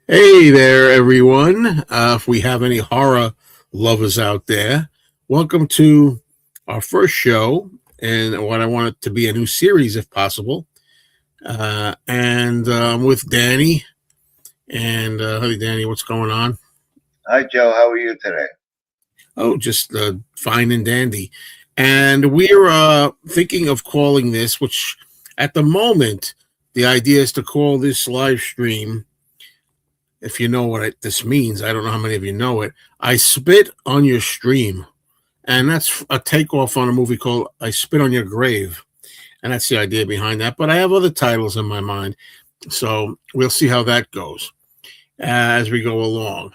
Hey there, everyone. If we have any horror lovers out there, welcome to our first show and what I want it to be a new series if possible. And I'm with Danny. And hey, Danny, what's going on? Hi, Joe. How are you today? Oh, just fine and dandy. And we're thinking of calling this, which at the moment, the idea is to call this live stream. If you know what this means, I don't know how many of you know it. I spit on your stream, and that's a takeoff on a movie called I Spit on Your Grave, and that's the idea behind that. But I have other titles in my mind, so we'll see how that goes as we go along.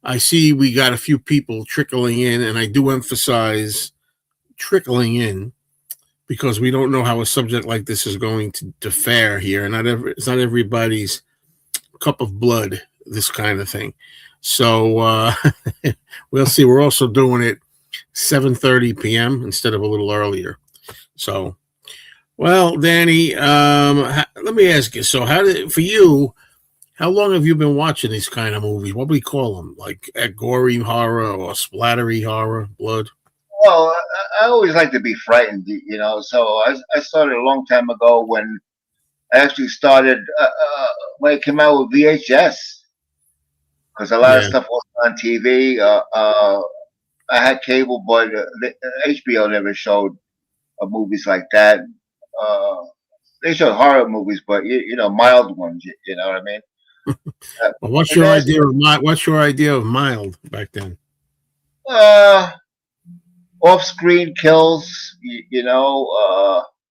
I see we got a few people trickling in, and I do emphasize trickling in because we don't know how a subject like this is going to fare here, and it's not everybody's cup of blood, this kind of thing. So we'll see. We're also doing it 7:30 p.m. instead of a little earlier. So, well, Danny, let me ask you. So, for you? How long have you been watching these kind of movies? What do we call them? Like gory horror or splattery horror, blood? Well, I always like to be frightened, So I started a long time ago when I actually started when it came out with VHS because a lot of Yeah. stuff was on TV. I had cable, but HBO never showed movies like that. Uh, they showed horror movies, but mild ones. You know what I mean? Well, what's And your that's idea of what's your idea of mild back then? uh, off-screen kills.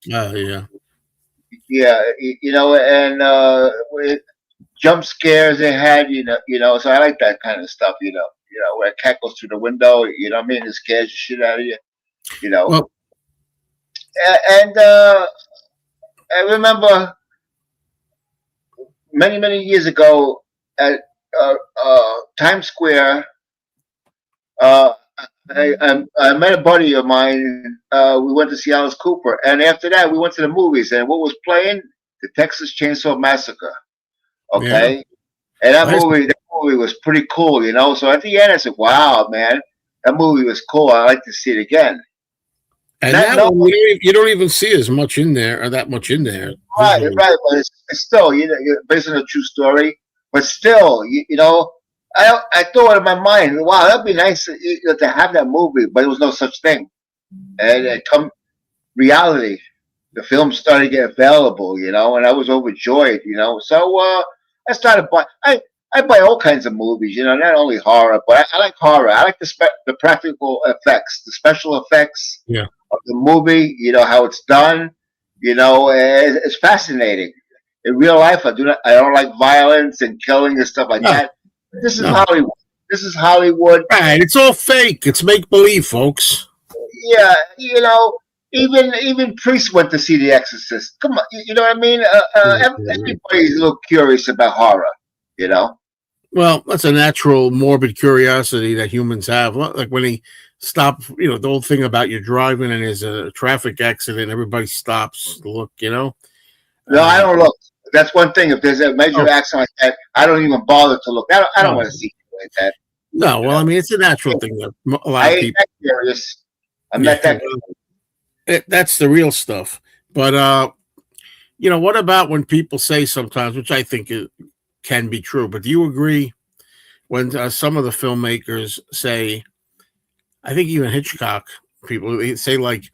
Yeah. Yeah, and with jump scares they had, So I like that kind of stuff, where a cat goes through the window, you know what I mean? It scares the shit out of you, you know. Well, And I remember many, many years ago at Times Square, uh, I met a buddy of mine. We went to see Alice Cooper, and after that, we went to the movies. And what was playing? The Texas Chainsaw Massacre. yeah. Okay, and that Nice. movie was pretty cool, So at the end, I said, "Wow, man, that movie was cool. I like to see it again." And Not that no one, you don't even see as much in there or that much in there right, visually. right, but it's still, based on a true story. But still, I thought in my mind, wow, that'd be nice to have that movie, but there was no such thing. And it come reality, the film started to get available, and I was overjoyed. So I started buy I buy all kinds of movies, not only horror, but I like horror. I like the practical effects, the special effects Yeah. of the movie. How it's done. It's fascinating. In real life, I don't like violence and killing and stuff like No, that. This is no. Hollywood. This is Hollywood. Right. It's all fake. It's make believe, folks. Yeah, even priests went to see The Exorcist. Come on, you know what I mean? Everybody's a little curious about horror. Well, that's a natural morbid curiosity that humans have. Like when he stop, the whole thing about you driving and there's a traffic accident, everybody stops to look. No, I Uh, don't look. That's one thing. If there's a major oh, accident like that, I don't even bother to look. I don't no, want to see it like that. no. You Well, I know, mean, it's a natural thing that a lot I of ain't people. that curious. I'm Yeah, not that. that's the real stuff. But what about when people say sometimes, which I think can be true, but do you agree when some of the filmmakers say, I think even Hitchcock people they say like,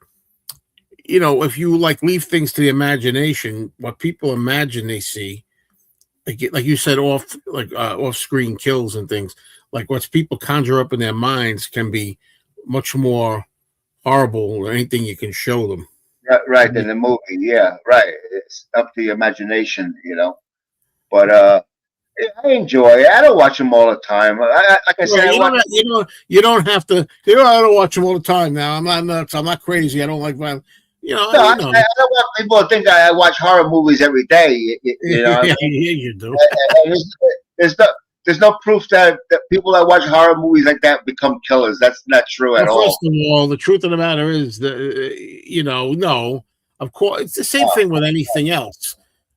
if you like leave things to the imagination, what people imagine they see, like you said, off screen kills and things, like what people conjure up in their minds can be much more horrible than anything you can show them. Right in the movie. Yeah, right. It's up to your imagination. But I enjoy it. I don't watch them all the time. Like I said, Right, I watch. you don't have to. I don't watch them all the time. Now I'm not nuts. I'm not crazy. I don't like violence. No, I don't want people to think I watch horror movies every day. You know what I Yeah, mean? you do. And there's no there's no proof that people that watch horror movies like that become killers. That's not true at Well, first all. of all, the truth of the matter is that no, of course, it's the same Uh, thing with anything else.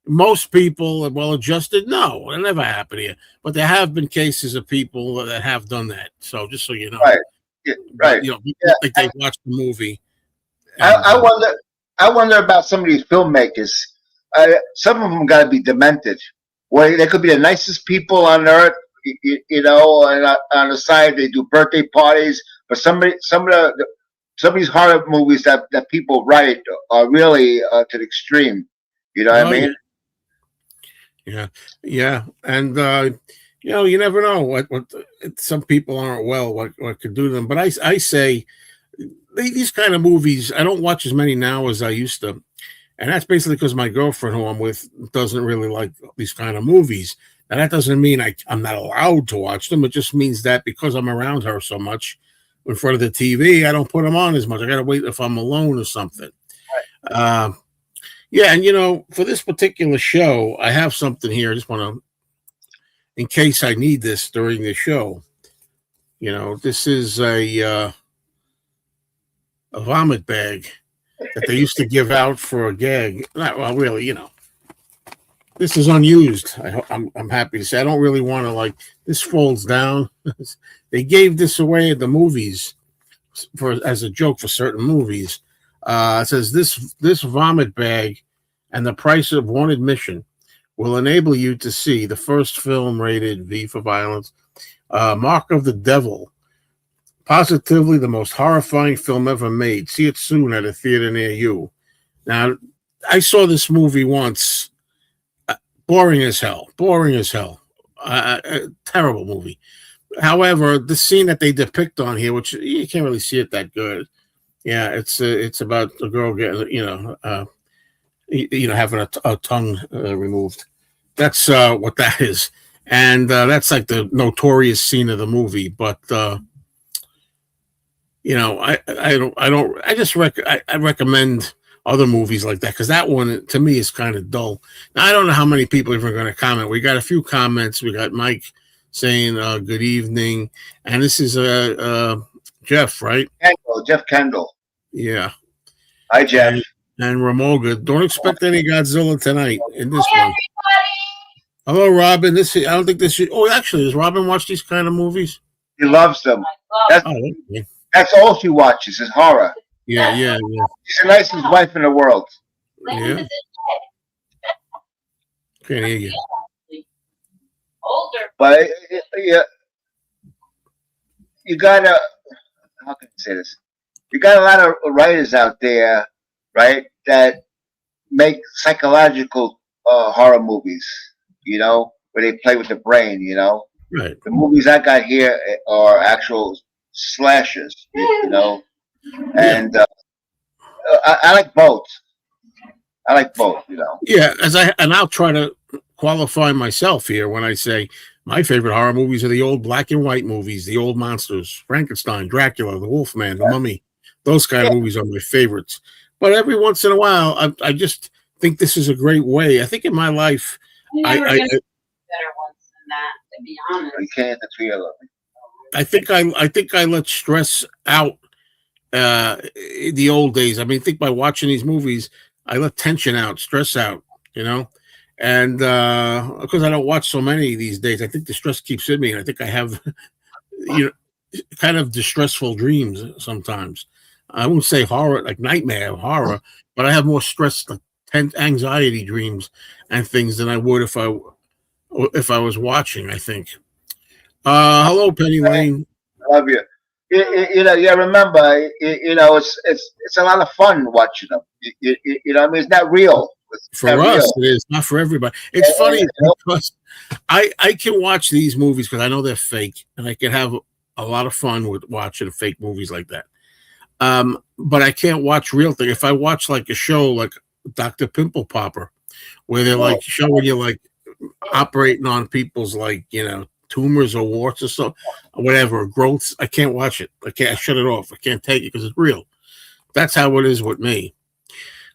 most people are well adjusted. No, it never happened here. But there have been cases of people that have done that. So just so you know, Right. Yeah, but right. Yeah. like they watched the movie I, and I wonder. I wonder about some of these filmmakers. Some of them got to be demented. Well, they could be the nicest people on earth, you know, and on the side they do birthday parties. But some of these horror movies that people write are really to the extreme. You know what I oh mean? yeah, yeah, and you never know what some people aren't well what could do to them. But I say these kind of movies I don't watch as many now as I used to, and that's basically because my girlfriend who I'm with doesn't really like these kind of movies. Now that doesn't mean I'm not allowed to watch them. It just means that because I'm around her so much in front of the TV, I don't put them on as much. I got to wait if I'm alone or something. Uh, yeah, and for this particular show, I have something here. I just want to, in case I need this during the show. This is a vomit bag that they used to give out for a gag. Not well, really, this is unused. I'm happy to say I don't really want to like this folds down. They gave this away at the movies as a joke for certain movies. It says this vomit bag and the price of one admission will enable you to see the first film rated V for violence, Mark of the Devil. Positively the most horrifying film ever made. See it soon at a theater near you. Now, I saw this movie once. Boring as hell. Boring as hell. Terrible movie. However, the scene that they depict on here, which you can't really see it that good. Yeah, it's about a girl getting, having a tongue removed. That's what that is, and that's like the notorious scene of the movie. But I recommend other movies like that because that one to me is kind of dull. Now I don't know how many people are even going to comment. We got a few comments. We got Mike saying good evening, and this is Jeff, right? Jeff Kendall. Yeah. Hi, Jeff. And Ramoga. Don't expect any Godzilla tonight in this Hi, one. Hello, Robin. I don't think this is. Oh, actually, does Robin watch these kind of movies? He loves them. Okay. That's all she watches is horror. Yeah. She's the nicest wife in the world. Yeah. Can't hear you. Older. But you gotta. How can I say this? You got a lot of writers out there, right, that make psychological horror movies. Where they play with the brain. Right. The movies I got here are actual slashers. And I like both. I like both. Yeah, I'll try to qualify myself here when I say my favorite horror movies are the old black and white movies, the old monsters, Frankenstein, Dracula, the Wolfman, the Mummy. Those kind of movies are my favorites. But every once in a while, I just think this is a great way. I think in my life, Better ones than that, to be honest. You can't the three of them. I think I let stress out in the old days. I mean, I think by watching these movies, I let tension out, stress out, and because I don't watch so many these days, I think the stress keeps in me, and I think I have, kind of distressful dreams sometimes. I won't say horror, like nightmare horror, but I have more stress, like anxiety dreams and things than I would if I was watching. I think. Hello, Penny Lane. Love you. Remember, it's a lot of fun watching them. I mean, it's not real. For us, it is not for everybody. It's funny because I can watch these movies because I know they're fake, and I can have a lot of fun with watching fake movies like that. But I can't watch real things. If I watch like a show like Dr. Pimple Popper, where they're like showing you like operating on people's like tumors or warts or so, or whatever, growths, I can't watch it. I shut it off. I can't take it because it's real. That's how it is with me.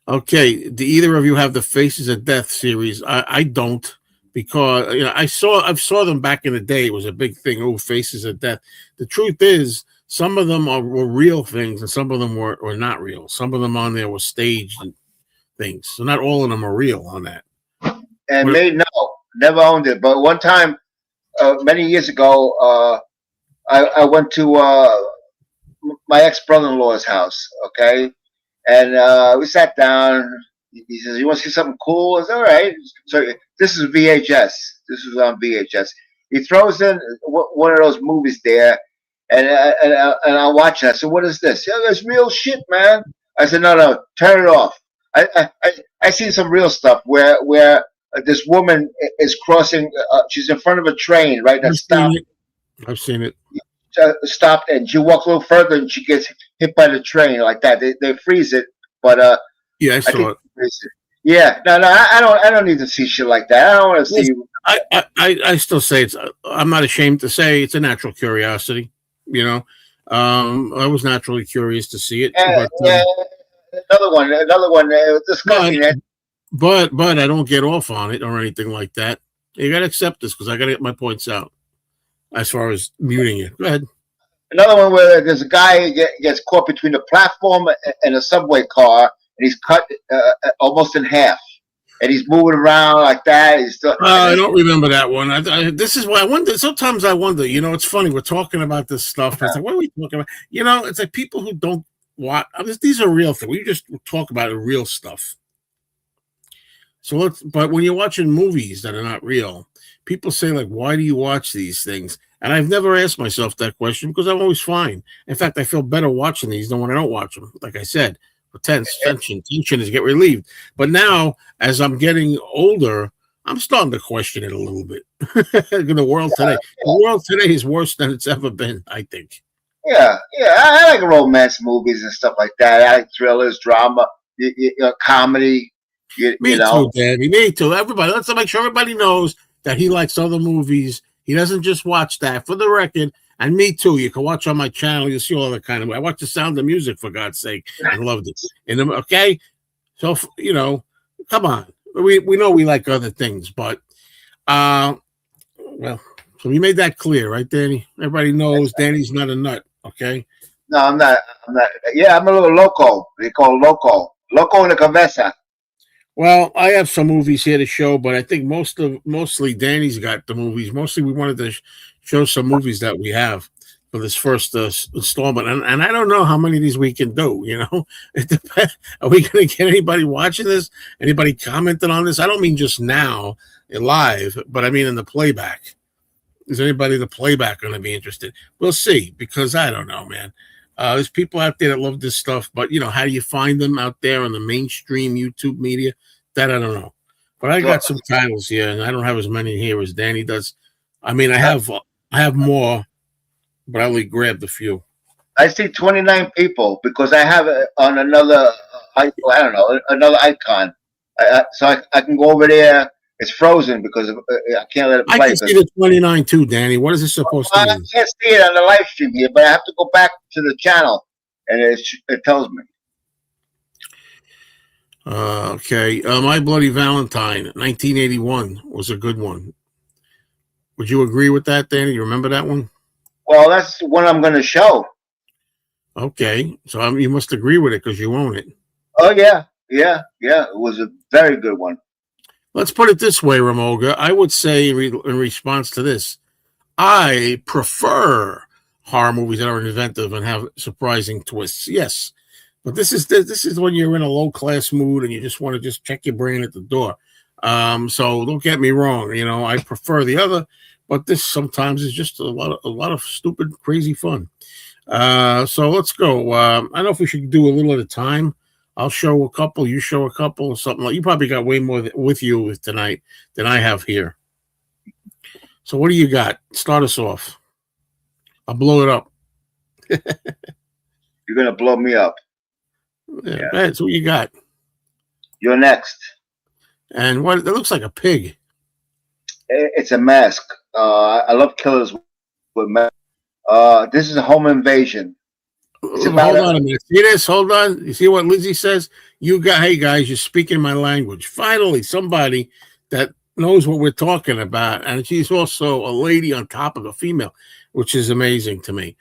Okay, do either of you have the Faces of Death series? I don't, because I saw them back in the day. It was a big thing. Oh, Faces of Death. The truth is, some of them were real things, and some of them were not real. Some of them on there were staged things, so not all of them are real on that. And What- made no, never owned it. But one time, many years ago, I went to my ex brother-in-law's house. Okay, and we sat down. He says, "You want to see something cool?" I said, "All right." So this is VHS. This was on VHS. He throws in one of those movies there, and I watch it. I said, "What is this?" Yeah, that's real shit, man. I said, "No, no, turn it off." I seen some real stuff where this woman is crossing. She's in front of a train, right? That I've seen stopped. it. I've seen it. Stopped, and she walks a little further, and she gets hit by the train like that. They freeze it, but Yeah, I I saw think it. they freeze it. Yeah, no, no, I don't need to see shit like that. I don't want to see. I still say it's. I'm not ashamed to say it's a natural curiosity. You know, I was naturally curious to see it, Yeah, but yeah, another one. Disgusting. but I don't get off on it or anything like that. You got to accept this because I got to get my points out as far as muting you. Go ahead. Another one where there's a guy gets caught between the platform and a subway car, and he's cut almost in half, and he's moving around like that. He's still. I don't remember that one. This is why I wonder. Sometimes I wonder. You know, it's funny. We're talking about this stuff. It's like, what are we talking about? You know, it's like people who don't watch. I mean, these are real things. We just talk about the real stuff. So but when you're watching movies that are not real, people say like, "Why do you watch these things?" And I've never asked myself that question because I'm always fine. In fact, I feel better watching these than when I don't watch them. Like I said, tension is get relieved. But now, as I'm getting older, I'm starting to question it a little bit. The world today is worse than it's ever been, I think. Yeah, yeah. I like romance movies and stuff like that. I like thrillers, drama, comedy. Me too, Danny. Me too. Everybody, let's make sure everybody knows that he likes other movies. He doesn't just watch that. For the record, and me too. You can watch on my channel. You'll see all the kind of. I watch The Sound of Music for God's sake and loved it. And okay, so come on. We know we like other things, but well, so we made that clear, right, Danny? Everybody knows Danny's not a nut. Okay. No, I'm not. I'm not. Yeah, I'm a little loco. They call loco in the cabeza. Well, I have some movies here to show, but I think mostly Danny's got the movies. Mostly we wanted to show some movies that we have for this first installment, and I don't know how many of these we can do. You know, it depends. Are we going to get anybody watching this? Anybody commenting on this? I don't mean just now live, but I mean in the playback. Is anybody in the playback going to be interested? We'll see, because I don't know, man. There's people out there that love this stuff, but how do you find them out there on the mainstream YouTube media? That I don't know. But I got some titles here, and I don't have as many here as Danny does. I mean, I have more, but I only grabbed a few. I see 29 people because I have it on another. I don't know, another icon. So I can go over there. It's frozen because I can't let it play. I can see the 29 too, Danny. What is this supposed to I mean? can't see it on the live stream here, but I have to go back to the channel, and it tells me. Okay. My Bloody Valentine, 1981, was a good one. Would you agree with that, Danny? You remember that one? Well, that's the one I'm going to show. Okay. So you must agree with it because you own it. Oh, yeah. Yeah. Yeah. It was a very good one. Let's put it this way, Ramoga. I would say in response to this, I prefer horror movies that are inventive and have surprising twists. Yes. But this is when you're in a low class mood and you just want to just check your brain at the door. So don't get me wrong. I prefer the other, but this sometimes is just a lot of stupid, crazy fun. So let's go. I don't know if we should do a little at a time. I'll show a couple. You show a couple, or something like. You probably got way more with you tonight than I have here. So what do you got? Start us off. I'll blow it up. You're gonna blow me up. Yeah. That's what you got. You're next. And what? It looks like a pig. It's a mask. I love killers with masks. This is a home invasion. Hold on a minute. See this? Hold on. You see what Lizzie says? Hey guys, you're speaking my language. Finally, somebody that knows what we're talking about. And she's also a lady on top of a female, which is amazing to me.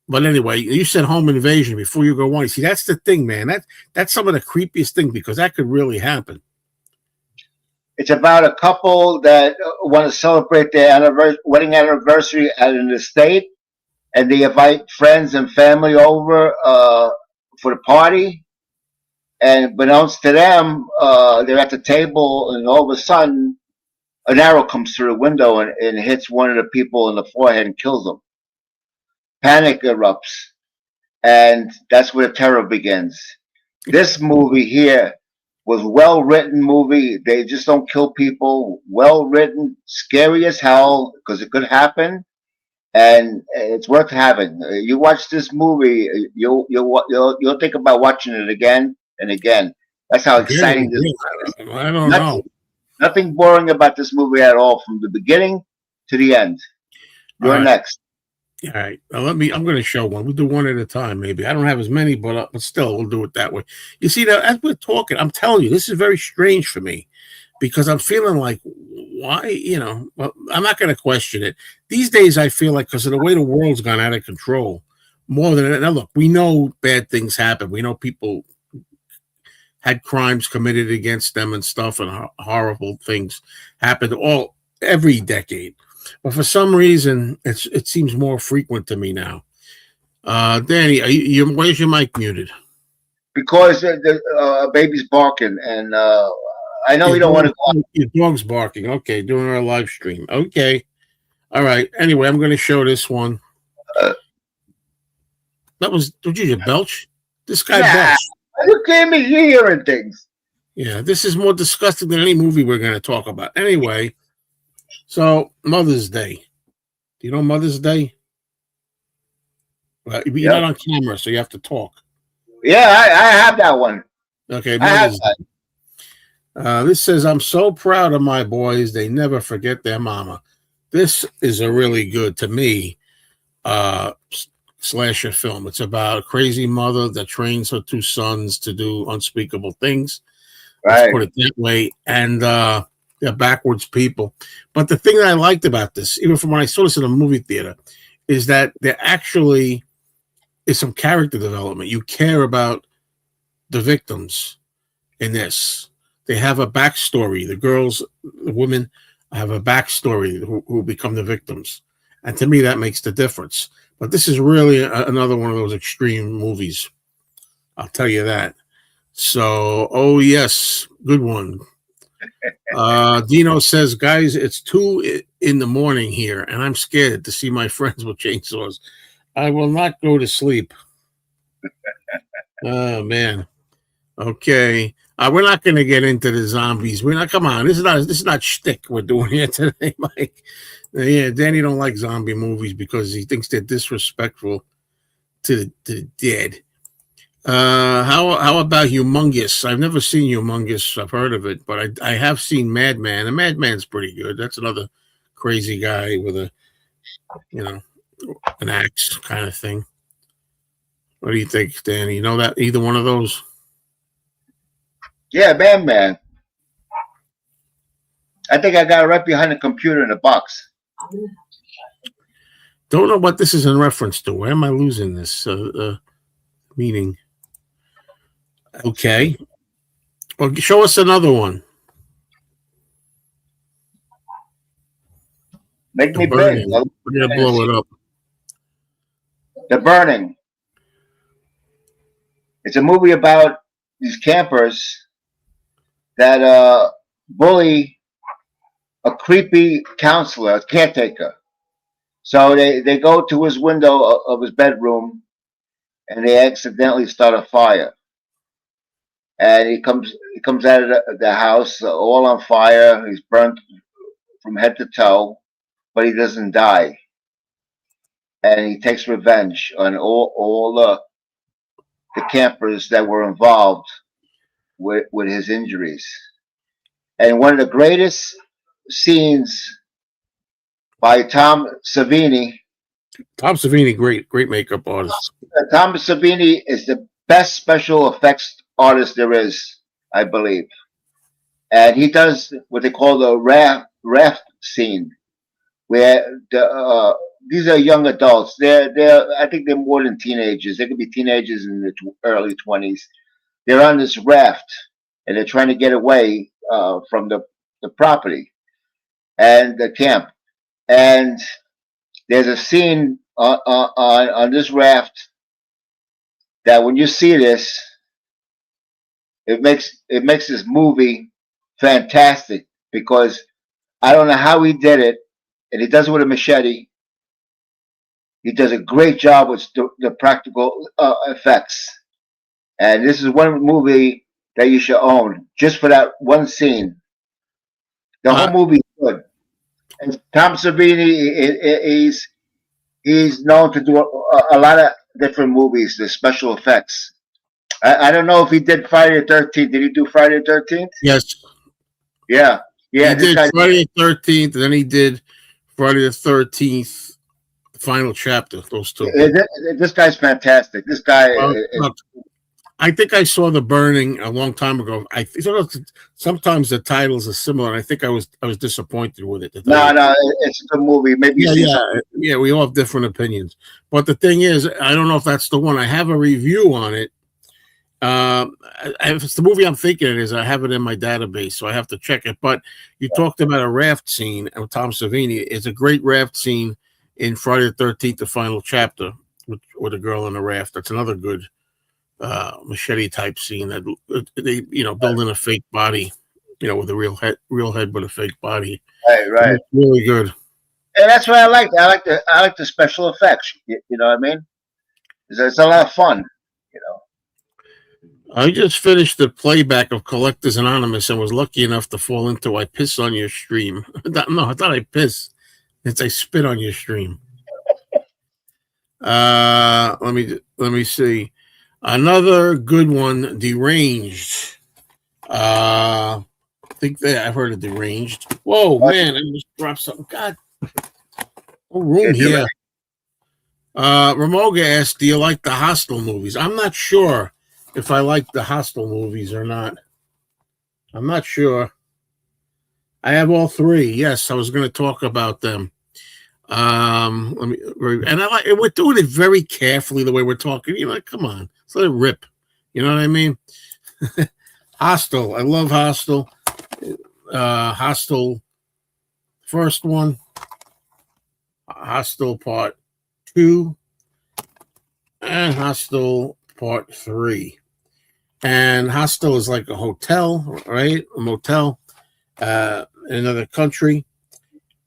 But anyway, you said home invasion before you go on. See, that's the thing, man. That's some of the creepiest thing because that could really happen. It's about a couple that want to celebrate their wedding anniversary at an estate, and they invite friends and family over for the party. And unbeknownst to them, they're at the table, and all of a sudden, an arrow comes through the window and hits one of the people in the forehead and kills them. Panic erupts, and that's where the terror begins. This movie here was well written movie. They just don't kill people. Well written, scary as hell because it could happen, and it's worth having. You watch this movie, you'll think about watching it again and again. That's how exciting this is. I don't know. Nothing boring about this movie at all, from the beginning to the end. You're next. All right. Now I'm going to show one. We'll do one at a time, maybe. I don't have as many, but still, we'll do it that way. You see, now, as we're talking, I'm telling you, this is very strange for me because I'm feeling like, why, well, I'm not going to question it. These days, I feel like because of the way the world's gone out of control, more than now, look, we know bad things happen. We know people had crimes committed against them and stuff, and horrible things happened every decade. But for some reason, it seems more frequent to me now. Danny, where's your mic muted? Because the baby's barking, and I know you don't want to go out. Your dog's barking. Okay, doing our live stream. Okay. All right. Anyway, I'm going to show this one. Did you belch? This guy belched. You can't be hearing things. Yeah, this is more disgusting than any movie we're going to talk about. Anyway, so Mother's Day. Do you know Mother's Day? Well, you're not on camera, so you have to talk. Yeah, I have that one. Okay, Mother's Day. This says, I'm so proud of my boys. They never forget their mama. This is a really good, to me, slasher film. It's about a crazy mother that trains her two sons to do unspeakable things. Right. Let's put it that way. And they're backwards people. But the thing that I liked about this, even from when I saw this in a movie theater, is that there actually is some character development. You care about the victims in this. They have a backstory. The women have a backstory who become the victims. And to me, that makes the difference. But this is really another one of those extreme movies. I'll tell you that. So, oh, yes, good one. Dino says, guys, it's 2 a.m. here, and I'm scared to see my friends with chainsaws. I will not go to sleep. Oh, man. Okay. We're not going to get into the zombies. Come on. This is not shtick we're doing here today, Mike. Yeah, Danny don't like zombie movies because he thinks they're disrespectful to the dead. How about Humongous? I've never seen Humongous. I've heard of it, but I have seen Madman. And Madman's pretty good. That's another crazy guy with an axe kind of thing. What do you think, Danny? You know that either one of those? Yeah, Madman. I think I got it right behind the computer in the box. Don't know what this is in reference to. Where am I losing this meaning? Okay. Well, show us another one. Make me big. We're going to blow it up. The Burning. It's a movie about these campers that bully a creepy counselor, a caretaker. So they go to his window of his bedroom and they accidentally start a fire. And he comes out of the house all on fire. He's burnt from head to toe, but he doesn't die. And he takes revenge on all the campers that were involved with his injuries. And one of the greatest scenes by Tom Savini. Tom Savini, great makeup artist. Tom Savini is the best special effects artist there is, I believe. And he does what they call the raft scene, where these are young adults. I think they're more than teenagers. They could be teenagers in the early 20s. They're on this raft, and they're trying to get away from the the property and the camp. And there's a scene on this raft that when you see this, it makes this movie fantastic because I don't know how he did it, and he does it with a machete. He does a great job with the practical effects. And this is one movie that you should own just for that one scene. The whole movie is good. And Tom Savini, he's known to do a lot of different movies, the special effects. I don't know if he did Friday the 13th. Did he do Friday the 13th? Yes. Yeah. Yeah. He did Friday the 13th, and then he did Friday the 13th, the final chapter. Those two. This guy's fantastic. This guy. Look, I think I saw The Burning a long time ago. Sometimes the titles are similar, and I think I was disappointed with it. No, it's a good movie. Maybe yeah. We all have different opinions, but the thing is, I don't know if that's the one. I have a review on it. If it's the movie I'm thinking it is, I have it in my database, so I have to check it. But you talked about a raft scene of Tom Savini. It's a great raft scene in Friday the 13th, the final chapter, with a girl on a raft. That's another good machete type scene that they building a fake body, with a real head but a fake body. Right. It's really good. And that's what I like. I like the special effects. You know what I mean? It's a lot of fun. I just finished the playback of Collectors Anonymous and was lucky enough to fall into "I Piss on Your Stream." No, I thought I piss. It's I spit on your stream. Let me see. Another good one, Deranged. I think that I've heard of Deranged. Whoa, man, I just dropped something. God, no room here. Ramoga asked, "Do you like the Hostel movies?" I'm not sure if I like the Hostel movies or not. I'm not sure. I have all three. Yes, I was going to talk about them. We're doing it very carefully the way we're talking. Come on, let's let it rip. You know what I mean? Hostel. I love Hostel. Hostel. First one. Hostel Part 2. And Hostel Part 3. And Hostel is like a hotel, right? A motel in another country.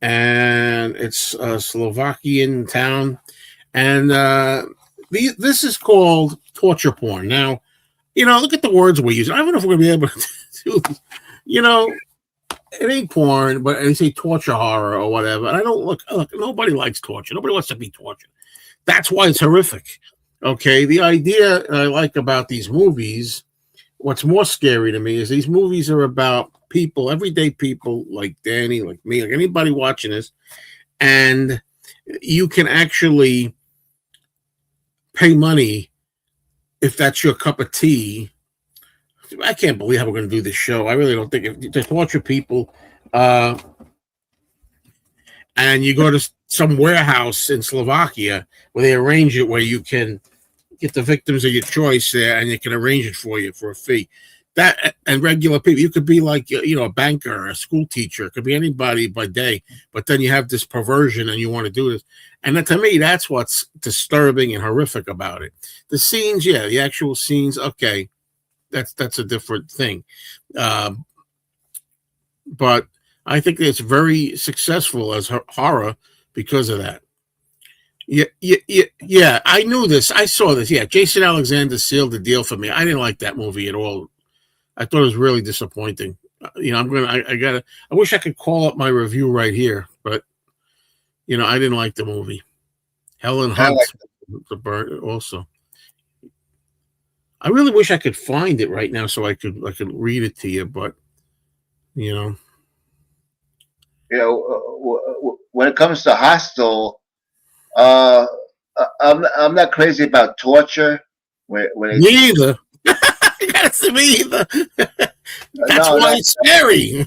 And it's a Slovakian town. And this is called torture porn. Now, look at the words we're using. I don't know if we're going to be able to do this. It ain't porn, but they say torture horror or whatever. And I don't look, nobody likes torture. Nobody wants to be tortured. That's why it's horrific. Okay, the idea I like about these movies, what's more scary to me is these movies are about people, everyday people like Danny, like me, like anybody watching this, and you can actually pay money if that's your cup of tea. I can't believe how we're going to do this show. I really don't think to torture people. And you go to some warehouse in Slovakia where they arrange it where you can get the victims of your choice there, and you can arrange it for you for a fee. That and regular people, you could be like a banker or a school teacher. It could be anybody by day, but then you have this perversion and you want to do this. And then, to me, that's what's disturbing and horrific about it. The scenes, the actual scenes, okay, that's a different thing. But I think it's very successful as horror because of that. Yeah. I knew this. I saw this. Yeah, Jason Alexander sealed the deal for me. I didn't like that movie at all. I thought it was really disappointing. I wish I could call up my review right here, but I didn't like the movie. Helen Hunt, the burn also. I really wish I could find it right now so I could read it to you, but when it comes to Hostel, I'm not crazy about torture. Me either. Me either. That's why it's scary.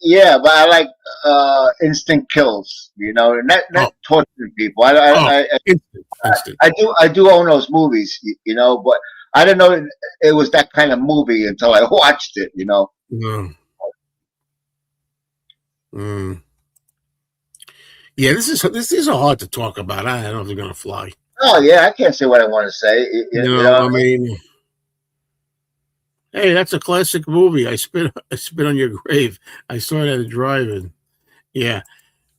Yeah, but I like instant kills. Not torturing people. I do own those movies. But I didn't know it was that kind of movie until I watched it. No. Mm. Yeah, these are hard to talk about. I don't know if they're gonna fly. Oh yeah, I can't say what I want to say. You know I what I mean? mean, hey, that's a classic movie. I spit on your grave. I saw it at a drive-in. Yeah.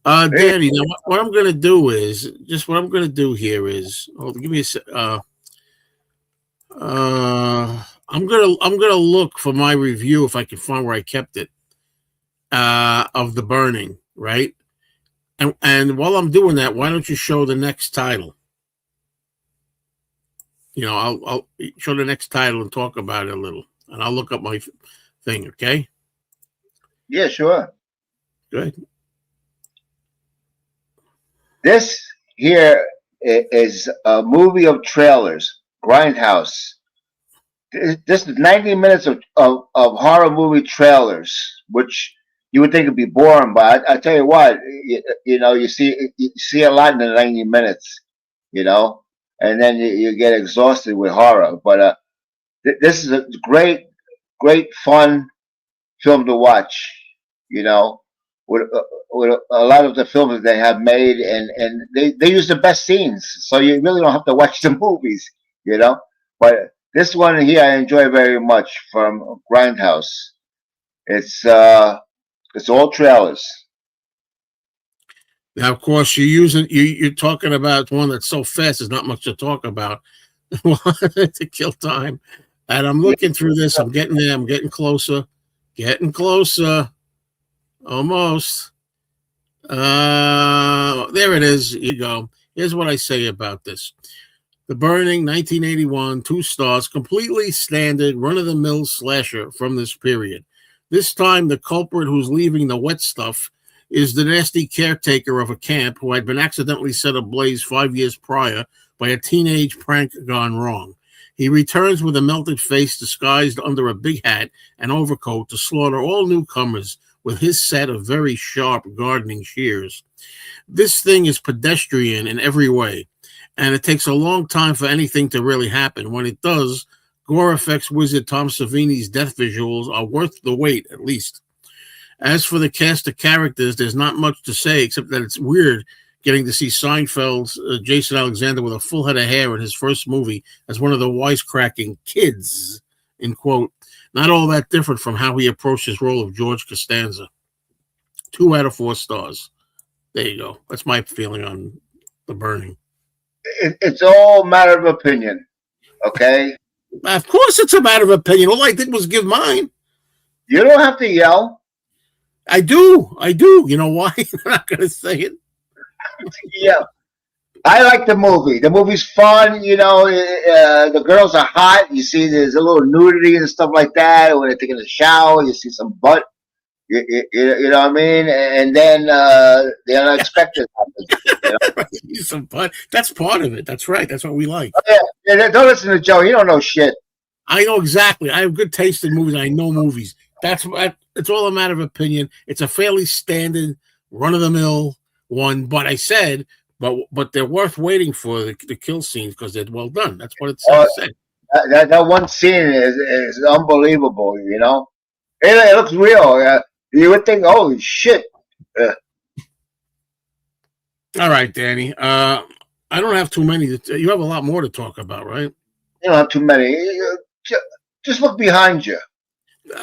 Hey, Danny, now what I'm gonna do is just what I'm gonna do here is give me a I'm gonna look for my review if I can find where I kept it of The Burning, right? And while I'm doing that, why don't you show the next title? I'll show the next title and talk about it a little, and I'll look up my thing. Okay, yeah, sure. good. This here is a movie of trailers. Grindhouse. This is 90 minutes of horror movie trailers, which you would think would be boring, but I tell you what, you see a lot in the 90 minutes, you know, and then you get exhausted with horror. But this is a great fun film to watch, you know, with a lot of the films that they have made, and they use the best scenes, so you really don't have to watch the movies, you know. But this one here I enjoy very much from Grindhouse. It's it's all trailers. Now, of course, you're talking about one that's so fast. There's not much to talk about to kill time. And I'm Yeah, looking through this. I'm getting there. I'm getting closer. Getting closer. Almost. There it is. Here you go. Here's what I say about this. The Burning, 1981, 2 stars, completely standard, run-of-the-mill slasher from this period. This time, the culprit who's leaving the wet stuff is the nasty caretaker of a camp who had been accidentally set ablaze 5 years prior by a teenage prank gone wrong. He returns with a melted face disguised under a big hat and overcoat to slaughter all newcomers with his set of very sharp gardening shears. This thing is pedestrian in every way, and it takes a long time for anything to really happen. When it does, Gore effects wizard Tom Savini's death visuals are worth the wait, at least. As for the cast of characters, there's not much to say except that it's weird getting to see Seinfeld's Jason Alexander with a full head of hair in his first movie as one of the wisecracking kids, in quote. Not all that different from how he approached his role of George Costanza. 2 out of 4 stars. There you go. That's my feeling on The Burning. it's all a matter of opinion. Okay, Of course, it's a matter of opinion. All I did was give mine. you don't have to yell. I do. I do. You know why? I'm not going to say it. Yeah, I like the movie. The movie's fun. You know, the girls are hot. You see, there's a little nudity and stuff like that. When they're taking a shower, you see some butt. You know what I mean? And then the unexpected happens. You know? Some fun. That's part of it. That's right. That's what we like. Oh, yeah, don't listen to Joe. He don't know shit. I know exactly. I have good taste in movies. I know movies. It's all a matter of opinion. It's a fairly standard, run-of-the-mill one. But I said, but they're worth waiting for the kill scenes because they're well done. That's what it said. That one scene is unbelievable. You know, it looks real. You would think, holy shit. All right, Danny. I don't have too many. You have a lot more to talk about, right? You don't have too many. Just look behind you.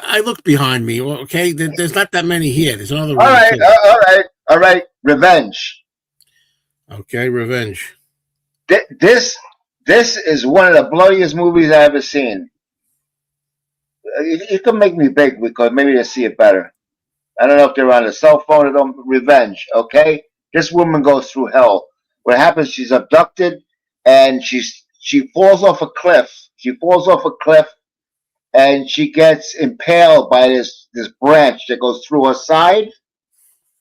I look behind me. Okay, there's not that many here. There's another. All right. Revenge. Okay, Revenge. This is one of the bloodiest movies I've ever seen. You can make me big because maybe they see it better. I don't know if they're on a cell phone or don't. Revenge. Okay, this woman goes through hell. What happens? She's abducted, and she falls off a cliff. She falls off a cliff, and she gets impaled by this branch that goes through her side,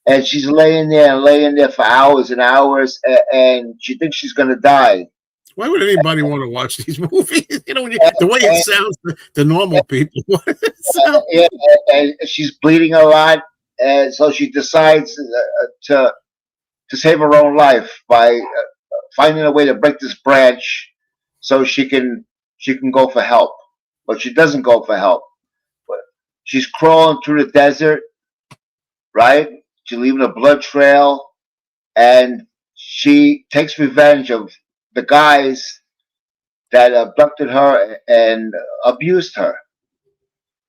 and she's laying there for hours and hours, and she thinks she's gonna die. Why would anybody want to watch these movies? You know, the way it sounds to normal people. Yeah, and she's bleeding a lot, and so she decides to save her own life by finding a way to break this branch so she can go for help. But she doesn't go for help. She's crawling through the desert, right? She's leaving a blood trail, and she takes revenge of the guys that abducted her and abused her.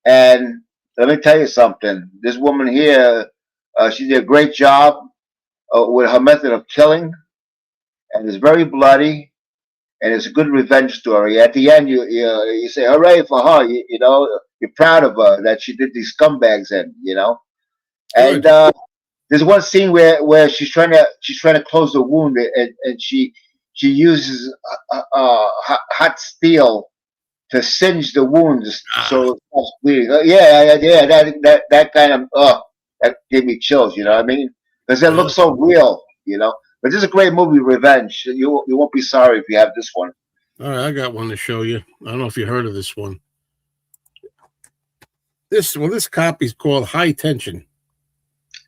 And let me tell you something. This woman here, she did a great job with her method of killing, and it's very bloody, and it's a good revenge story. At the end, you say hooray for her. You know, you're proud of her that she did these scumbags in. You know, and Good. there's one scene where she's trying to close the wound, and she uses hot steel to singe the wounds so it stops bleeding. Yeah. That kind of that gave me chills. You know what I mean? Because it Yeah. looks so real. You know. But this is a great movie, Revenge. You won't be sorry if you have this one. All right, I got one to show you. I don't know if you heard of this one. This copy is called High Tension.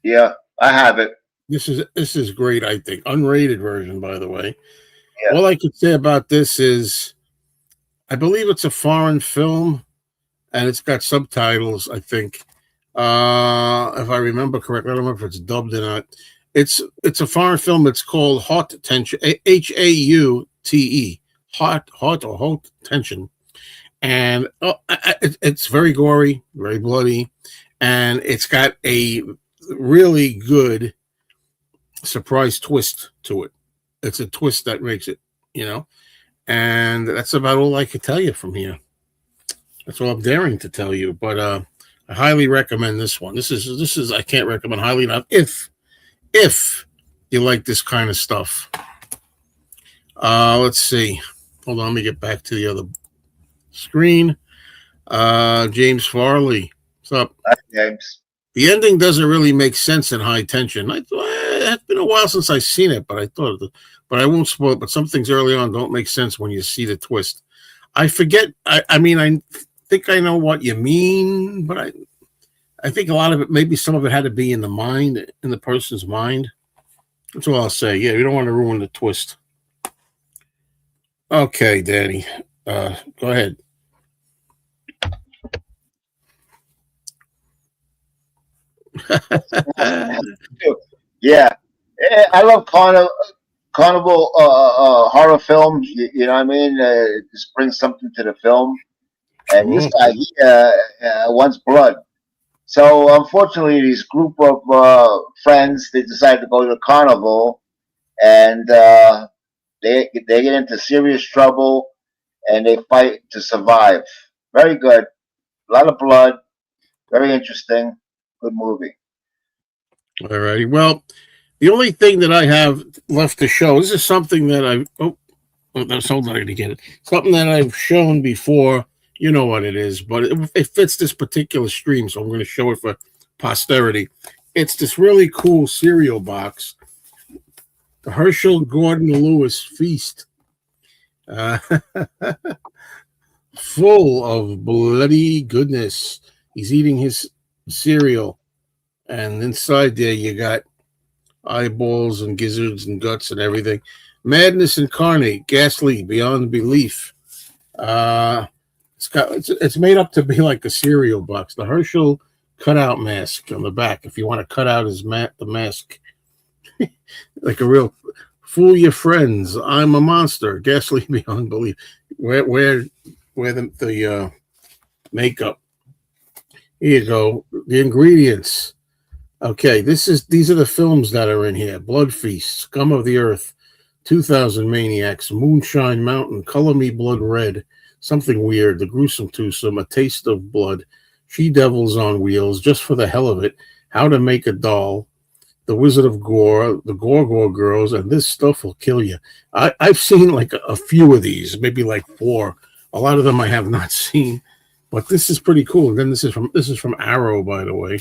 Yeah, I have it. This is great, I think. Unrated version, by the way. Yeah. All I could say about this is I believe it's a foreign film and it's got subtitles, I think. If I remember correctly, I don't remember if it's dubbed or not. It's a foreign film. It's called Haute Tension, Haute, Haute Tension, and it's very gory, very bloody, and it's got a really good surprise twist to it. It's a twist that makes it, and that's about all I could tell you from here. That's all I'm daring to tell you, but I highly recommend this one. This is I can't recommend highly enough if you like this kind of stuff. Let's see. Hold on, let me get back to the other screen. James Farley. What's up? Hi, James. The ending doesn't really make sense in High Tension. I thought it's been a while since I've seen it, but I won't spoil it. But some things early on don't make sense when you see the twist. I forget. I mean, I think I know what you mean, but I think a lot of it, maybe some of it had to be in the person's mind. That's all I'll say. Yeah, we don't want to ruin the twist. Okay, Danny, go ahead. Yeah, I love carnival horror films. You know what I mean? It just brings something to the film. And this guy, he wants blood. So unfortunately, this group of friends, they decide to go to the carnival, and they get into serious trouble, and they fight to survive. Very good. A lot of blood. Very interesting. Good movie. All righty. Well, the only thing that I have left to show, this is something that that's hold on to get it. Something that I've shown before. You know what it is, but it fits this particular stream, so I'm going to show it for posterity. It's this really cool cereal box, the Herschel Gordon Lewis Feast, full of bloody goodness. He's eating his cereal, and inside there you got eyeballs and gizzards and guts and everything. Madness incarnate, ghastly beyond belief. It's made up to be like a cereal box. The Herschel cutout mask on the back. If you want to cut out the mask, like a real fool your friends. I'm a monster. Ghastly beyond belief. Where the makeup. Here you go. The ingredients. Okay, these are the films that are in here. Blood Feast, Scum of the Earth, 2000 Maniacs, Moonshine Mountain, Color Me Blood Red, Something Weird, The Gruesome Twosome, A Taste of Blood, She Devils on Wheels, Just for the Hell of It, How to Make a Doll, The Wizard of Gore, The Gore Girls, and This Stuff Will Kill You. I've seen like a few of these, maybe like 4. A lot of them I have not seen, but this is pretty cool. And then this is from Arrow, by the way.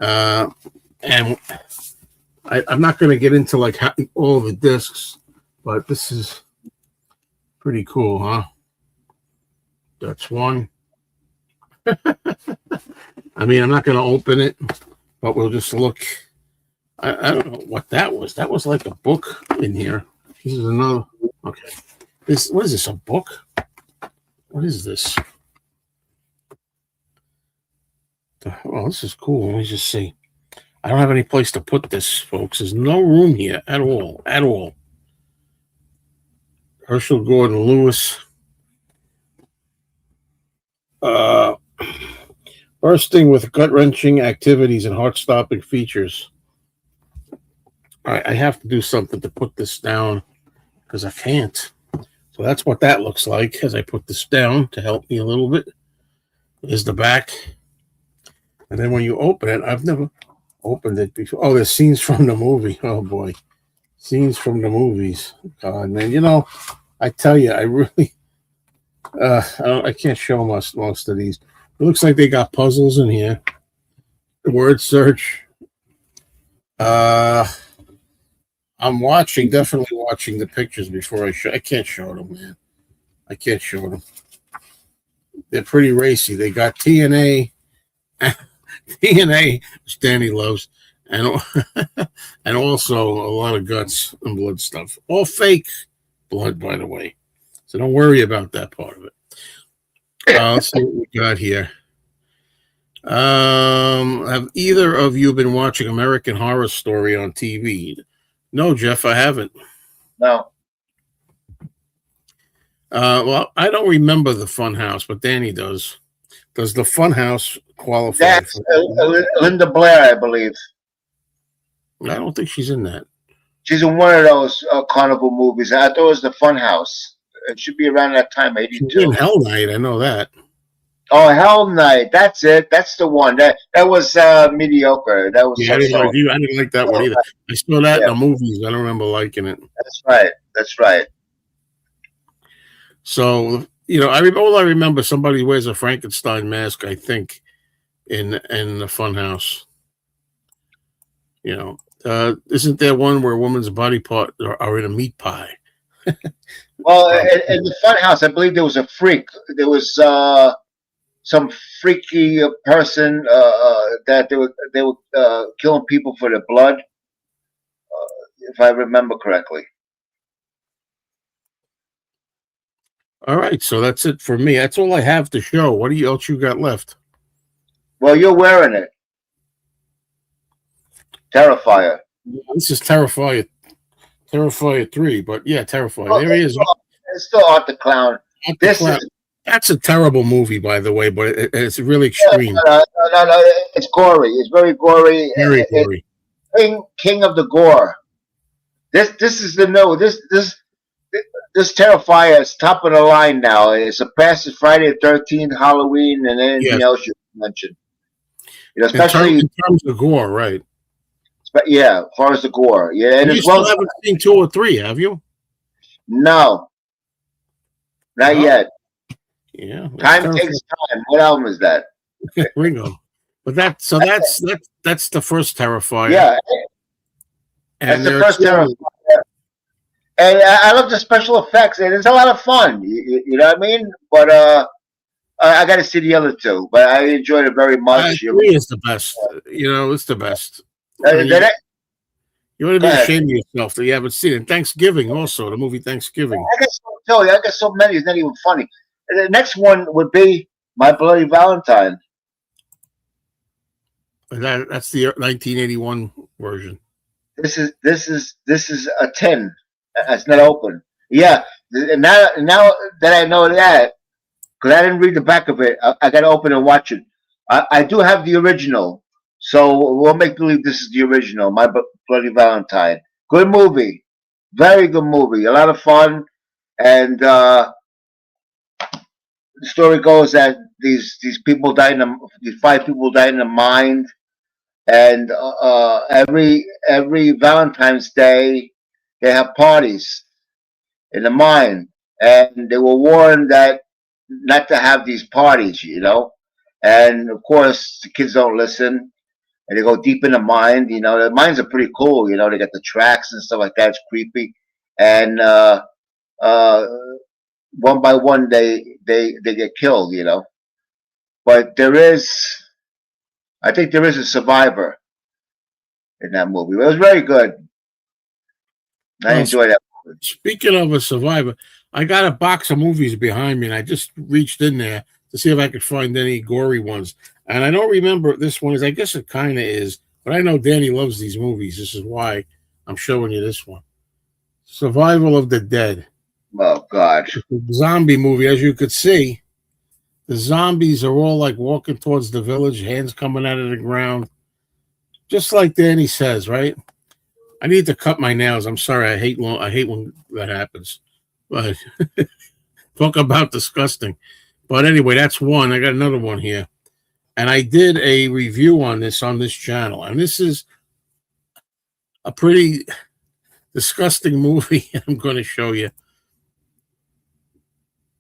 And I'm not going to get into like all the discs, but this is pretty cool, huh? That's one. I mean, I'm not going to open it, but we'll just look. I don't know what that was. That was like a book in here. This is another. Okay. What is this? A book? What is this? Oh, this is cool. Let me just see. I don't have any place to put this, folks. There's no room here at all. At all. Herschel Gordon Lewis. Bursting with gut-wrenching activities and heart-stopping features. All right, I have to do something to put this down because I can't. So that's what that looks like as I put this down to help me a little bit. Is the back. And then when you open it, I've never opened it before. Oh, there's scenes from the movie. Oh, boy. Scenes from the movies. God, man. You know, I tell you, I really... I can't show most of these. It looks like they got puzzles in here. Word search. I'm definitely watching the pictures before I show. I can't show them, man. I can't show them. They're pretty racy. They got TNA, which Danny loves, and and also a lot of guts and blood stuff. All fake blood, by the way. So don't worry about that part of it. Let's see what we got here. Have either of you been watching American Horror Story on TV? No, Jeff, I haven't. No. Well, I don't remember the Funhouse, but Danny does. Does the Funhouse qualify? That's Linda Blair, I believe. I don't think she's in that. She's in one of those carnival movies. I thought it was the Funhouse. It should be around that time, 82. She's in Hell Night, I know that. Oh, Hell Night. That's it. That's the one. That was mediocre. That was I didn't like that one either. I saw that in the movies. I don't remember liking it. That's right. That's right. So, you know, I remember somebody wears a Frankenstein mask, I think, in the Funhouse. You know, isn't there one where a woman's body part are in a meat pie? Well, in the Funhouse, I believe there was a freak. There was some freaky person that they were killing people for their blood, if I remember correctly. All right, so that's it for me. That's all I have to show. What else you got left? Well, you're wearing it. Terrifier. This is Terrifier 3, but yeah, Terrifier. Oh, there he is. It's still Art the Clown. That's a terrible movie, by the way, but it's really extreme. No, it's gory. It's very gory. Very gory. King of the Gore. This is the this Terrifier is top of the line now. It surpasses Friday the 13th, Halloween, and anything else you mentioned. You know, especially in terms of gore, right? But yeah, as far as the gore, yeah, and you still haven't seen 2 or 3, have you? No, not yet. Yeah, time takes time. What album is that? Ringo. But that's the first Terrifier. Yeah, and that's the first Terrifier. And I love the special effects, and it's a lot of fun. You know what I mean? But I got to see the other 2, but I enjoyed it very much. 3 is the best. You know, it's the best. You want to be ashamed of yourself that you haven't seen it. Thanksgiving also, the movie Thanksgiving. I got so many, it's not even funny. The next one would be My Bloody Valentine. That's the 1981 version. This is a 10. It's not open. Yeah, now that I know that, because I didn't read the back of it, I got to open and watch it. I do have the original. So we'll make believe this is the original, My Bloody Valentine. Good movie. Very good movie. A lot of fun. And the story goes that these people died these 5 people died in a mine. And every Valentine's Day, they have parties in the mine. And they were warned that not to have these parties, you know. And, of course, the kids don't listen. And they go deep in the mine. You know, the mines are pretty cool. You know, they got the tracks and stuff like that. It's creepy. And one by one, they get killed. You know, but I think there is a survivor in that movie. It was very good. I enjoyed that movie. Speaking of a survivor, I got a box of movies behind me, and I just reached in there to see if I could find any gory ones. And I don't remember this one. I guess it kind of is but I know Danny loves these movies. This is why I'm showing you this one. Survival of the Dead. Oh God. Zombie movie. As you could see, the zombies are all like walking towards the village, hands coming out of the ground. Just like Danny says, right? I need to cut my nails. I'm sorry. I hate when that happens. But talk about disgusting. But anyway, that's one. I got another one here. And I did a review on this channel. And this is a pretty disgusting movie I'm going to show you.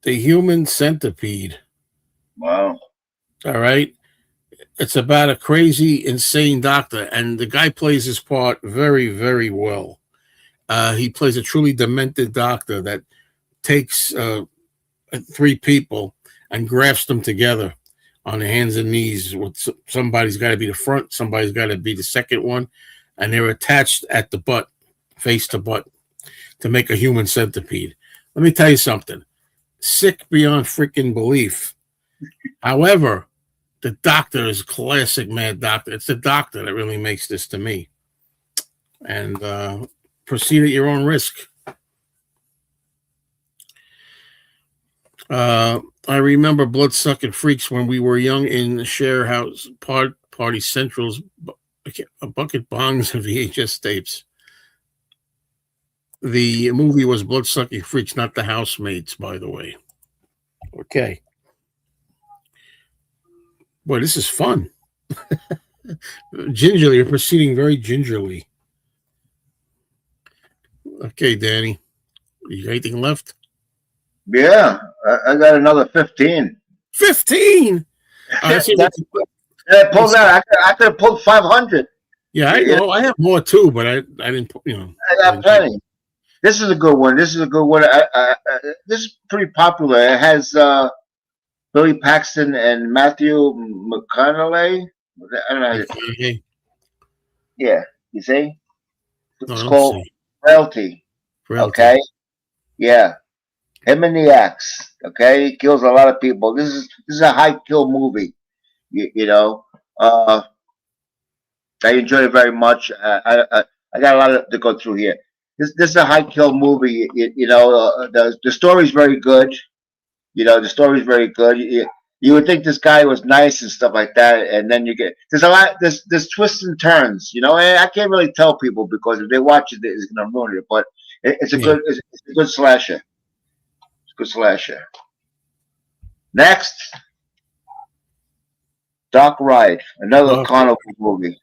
The Human Centipede. Wow. All right. It's about a crazy, insane doctor. And the guy plays his part very, very well. He plays a truly demented doctor that takes 3 people and grafts them together on the hands and knees. With somebody's got to be the front, somebody's got to be the second one, and they're attached at the butt, face to butt, to make a human centipede. Let me tell you something. Sick beyond freaking belief. However, the doctor is classic mad doctor. It's the doctor that really makes this to me. And proceed at your own risk. I remember Blood-Sucking Freaks when we were young in the share house party centrals, a bucket bongs of VHS tapes. The movie was Blood-Sucking Freaks, not the Housemates, by the way. Okay. Boy, this is fun. Gingerly, you're proceeding very gingerly. Okay, Danny. You got anything left? Yeah, I got another 15. 15? I pulled out. I could have pulled 500. Yeah, I know. I have more too, but I didn't. I got plenty. This is a good one. This is this is pretty popular. It has Billy Paxton and Matthew McConaughey. I don't know. Yeah, you see? It's called Frailty. Okay? Yeah. Him and the axe. Okay? He kills a lot of people. This is a high kill movie. You know? I enjoyed it very much. I got a lot to go through here. This is a high kill movie. The story's very good. The story's very good. You would think this guy was nice and stuff like that, and then you get there's twists and turns. And I can't really tell people because if they watch it, it's gonna ruin it. But it's a good slasher. It's a good slasher. Next, Dark Ride, another carnival movie.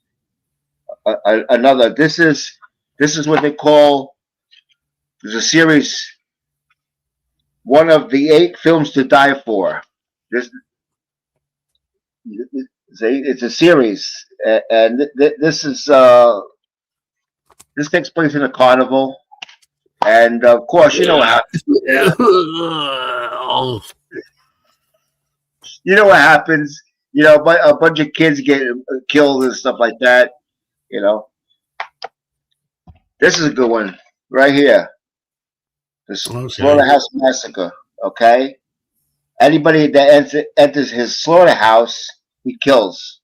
Another. This is what they call. There's a series. One of the 8 films to die for. It's a series, and this takes place in a carnival, and of course, you know what happens. You know what happens. But a bunch of kids get killed and stuff like that. This is a good one right here. The Slaughterhouse Massacre. Okay. Anybody that enters his slaughterhouse, he kills.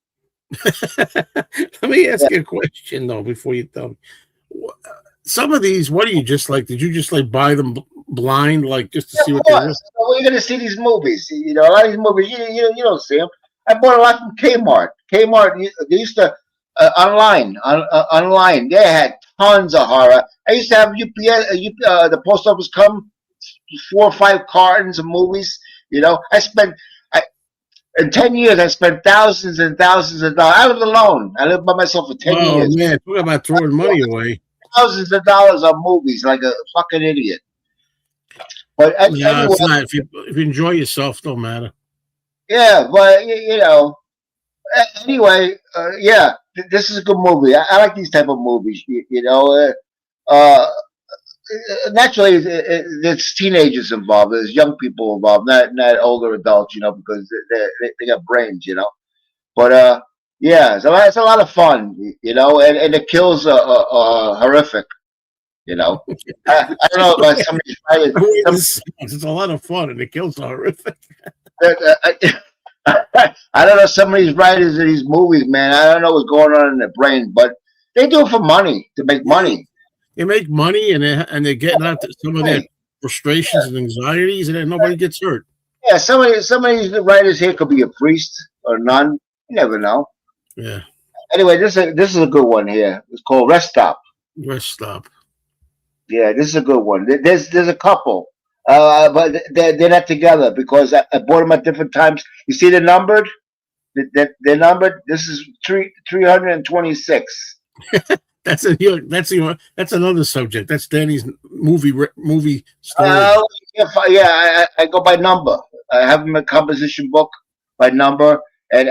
Let me ask you a question though before you tell me. Some of these, what do you just like? Did you just like buy them blind, like just to see what they were? Well, you're gonna see these movies. A lot of these movies you don't see them. I bought a lot from Kmart. Kmart, they used to online. They had tons of horror. I used to have UPS, the post office come 4 or 5 cartons of movies. In 10 years, I spent thousands and thousands of dollars. I was alone. I lived by myself for 10 years. Oh man, talk about throwing money away. Thousands of dollars on movies, like a fucking idiot. But anyway, it's not. If you enjoy yourself, don't matter. Yeah, but anyway, yeah, this is a good movie. I like these type of movies. Naturally, it's teenagers involved. There's young people involved, not older adults. Because they got brains. But yeah, it's a lot of fun. And the kills are horrific. I don't know about somebody's. It's a lot of fun, and the kills are horrific. I don't know some of these writers of these movies, man. I don't know what's going on in their brain, but they do it for money, to make money. They make money and they're getting out some of their Right. frustrations and anxieties, and then nobody gets hurt. Yeah, some of these writers here could be a priest or a nun. You never know. Yeah. Anyway, this is a good one here. It's called Rest Stop. Rest stop. Yeah, this is a good one. There's a couple, but they're not together because I bought them at different times. You see, they're numbered. They're numbered. This is 326. That's another subject. That's Danny's movie story. I go by number. I have them a composition book by number, and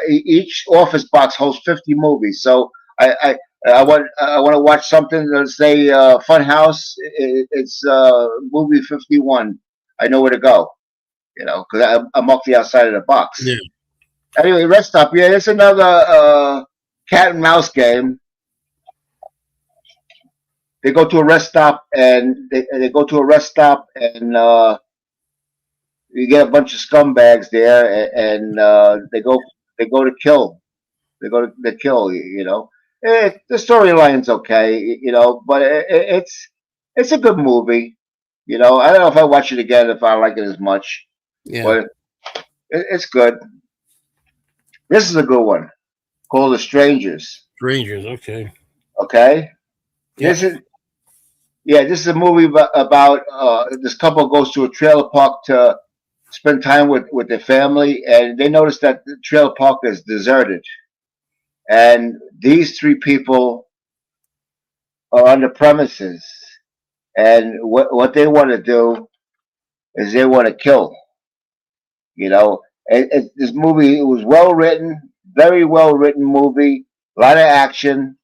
each office box holds 50 movies. So I want to watch something. Let's say Fun House. It's movie 51. I know where to go. You know, because I marked the outside of the box. Yeah. Anyway, Rest Stop. Yeah, it's another cat and mouse game. They go to a rest stop and they go to a rest stop and you get a bunch of scumbags there and they go to kill. They kill. You know, the storyline's okay. You know, but it's a good movie. You know, I don't know if I watch it again if I like it as much. Yeah. But it's good. This is a good one called The Strangers. Strangers. Okay. Okay. Yeah. This is a movie about this couple goes to a trailer park to spend time with their family, and they notice that the trailer park is deserted. And these three people are on the premises, and what they want to do is they want to kill. You know, this movie, it was well written, very well written movie, a lot of action.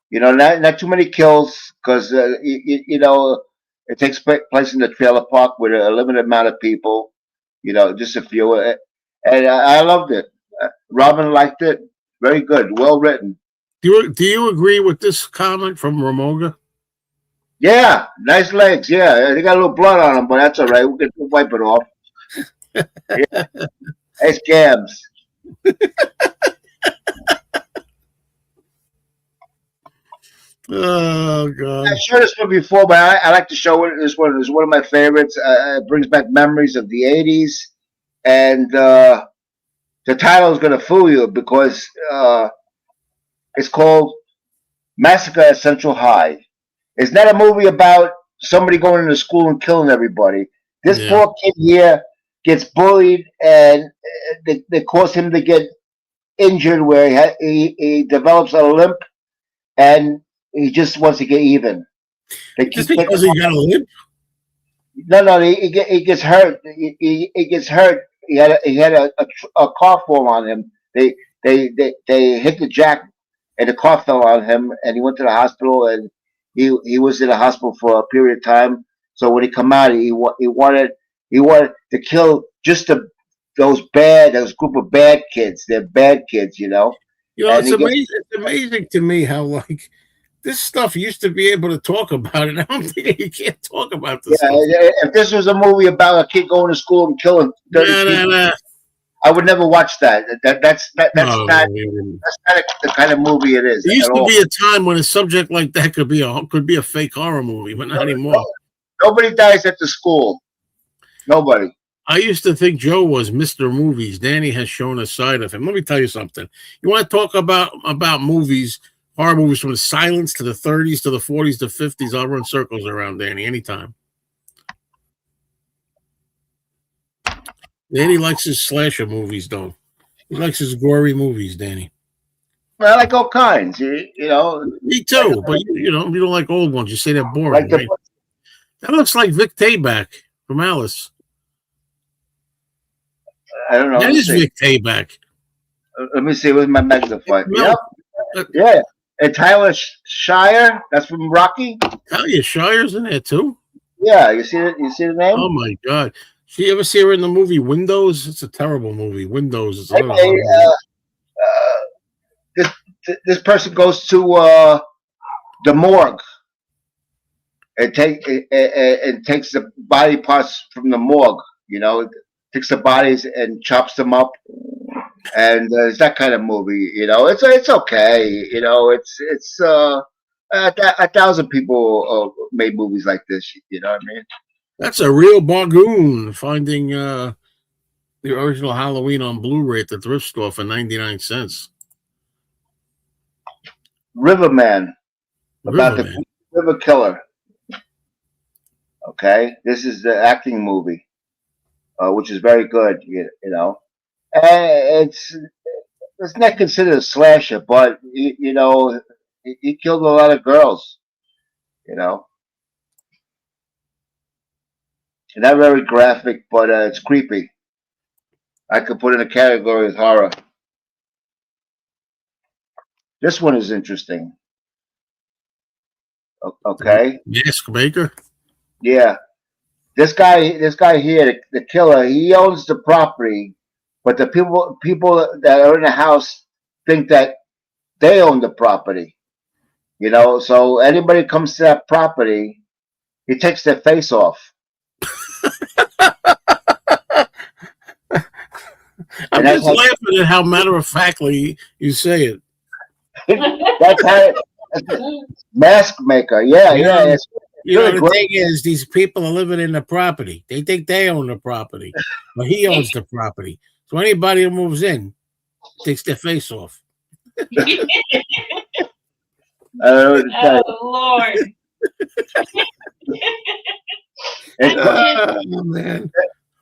You know, not too many kills because you know it takes place in the trailer park with a limited amount of people. You know, just a few, and I loved it. Robin liked it. Very good, well written. Do you agree with this comment from Ramoga? Yeah, nice legs. Yeah, they got a little blood on them, but that's all right. We can wipe it off. Yeah. Nice gams. Oh God! I showed this one before, but I like to show it. This one is one of my favorites. It brings back memories of the '80s, and the title is going to fool you because it's called Massacre at Central High. It's not a movie about somebody going into school and killing everybody. This poor kid here gets bullied, and they cause him to get injured, where he develops a limp, and he just wants to get even. Just because he got a limp? No, he gets hurt. He gets hurt. He had a car fall on him. They hit the jack, and the car fell on him, and he went to the hospital, and he was in the hospital for a period of time. So when he come out, he wanted to kill just those group of bad kids. They're bad kids, you know. You know, it's amazing to me how like this stuff used to be able to talk about it. I don't think you can't talk about this. Yeah, if this was a movie about a kid going to school and killing 30 people, I would never watch that. That's not the kind of movie it is. There used to be a time when a subject like that could be a fake horror movie, but not anymore. Nobody dies at the school. Nobody. I used to think Joe was Mr. Movies. Danny has shown a side of him. Let me tell you something. You want to talk about movies, horror movies from the silence to the 30s to the 40s to 50s, I'll run circles around Danny anytime. Danny likes his slasher movies, though. He likes his gory movies, Danny. Well, I like all kinds, you know. Me too, but you don't like old ones. You say they're boring. Right? That looks like Vic Tayback from Alice. I don't know. That is Vic Tayback. Let me see. Where's my magnifier? Yep. Yeah. And Tyler Shire. That's from Rocky. Talia Shire's in there too. Yeah. You see it? You see the name? Oh my God. You ever see her in the movie Windows? It's a terrible movie. Windows is this person goes to the morgue and takes the body parts from the morgue. You know, takes the bodies and chops them up, and it's that kind of movie. It's okay. A thousand people made movies like this. You know what I mean? That's a real bargain. Finding the original Halloween on Blu-ray at the thrift store for 99 cents. Riverman, about Riverman. the river killer. Okay, this is the acting movie, which is very good. And it's not considered a slasher, but he killed a lot of girls. Not very graphic, but it's creepy. I could put it in a category as horror. This one is interesting. Okay, Mask Maker. yeah. This guy here, the killer, he owns the property, but the people that are in the house think that they own the property. So anybody comes to that property, he takes their face off. I'm just laughing at how matter of factly you say it. That's how Mask Maker. Yeah. It's really the thing is, these people are living in the property. They think they own the property, but he owns the property. So anybody who moves in takes their face off. I don't know what to tell you. Oh, Lord. Oh, man.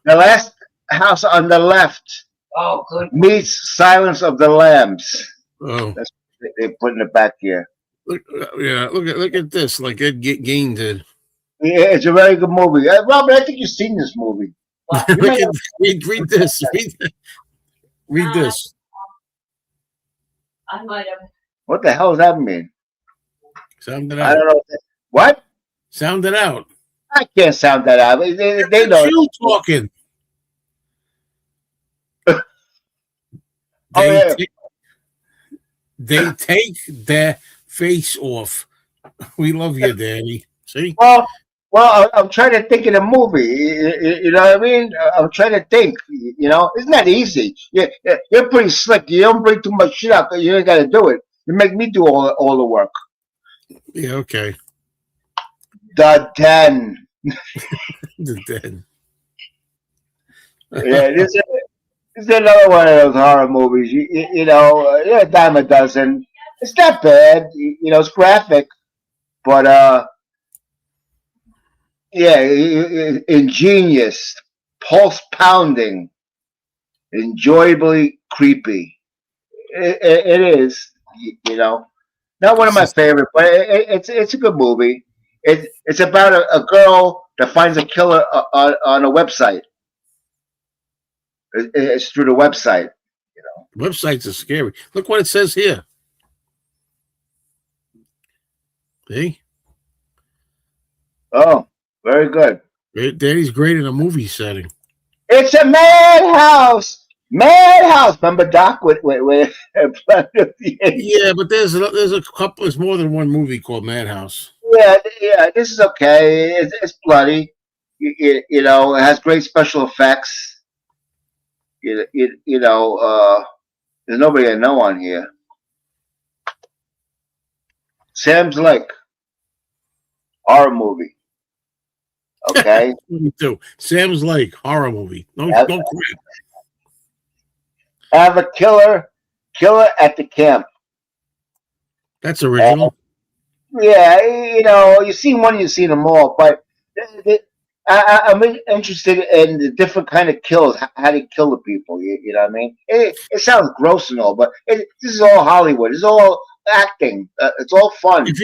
The last house on the left Oh, good. meets Silence of the Lambs. Oh, That's what they put in the back here. look at this, like Ed Gein did. Yeah, it's a very good movie. Robert, I think you've seen this movie. read this. Read this. I might have. What the hell does that mean? Sound it I out. don't know. What? Sound it out. I can't sound that out. They know. You talking. Oh, yeah. They take their face off. We love you, Danny. See? Well, I'm trying to think of the movie. You know what I mean? I'm trying to think. It's not easy. You're pretty slick. You don't bring too much shit up. You ain't got to do it. You make me do all the work. Yeah, okay. The Den. The Den. Yeah, this is another one of those horror movies. You're a dime a dozen. It's not bad. It's graphic, but yeah, ingenious, pulse pounding, enjoyably creepy. It is, not one of my favorite, but it's a good movie. It's about a girl that finds a killer on a website. It's through the website. Websites are scary. Look what it says here. See? Oh, very good. Danny's great in a movie setting. It's a madhouse. Madhouse. Remember Doc with Yeah, but there's a couple. There's more than one movie called Madhouse. Yeah. This is okay. It's bloody. It has great special effects. There's nobody I know on here. Sam's Lake, horror movie. Okay. 22. Sam's Lake, horror movie. No crap. Have a killer at the camp. That's original. Yeah, you've seen one, you've seen them all, but I'm interested in the different kind of kills, how they kill the people. You know what I mean? It sounds gross and all, but this is all Hollywood. It's all acting. It's all fun. If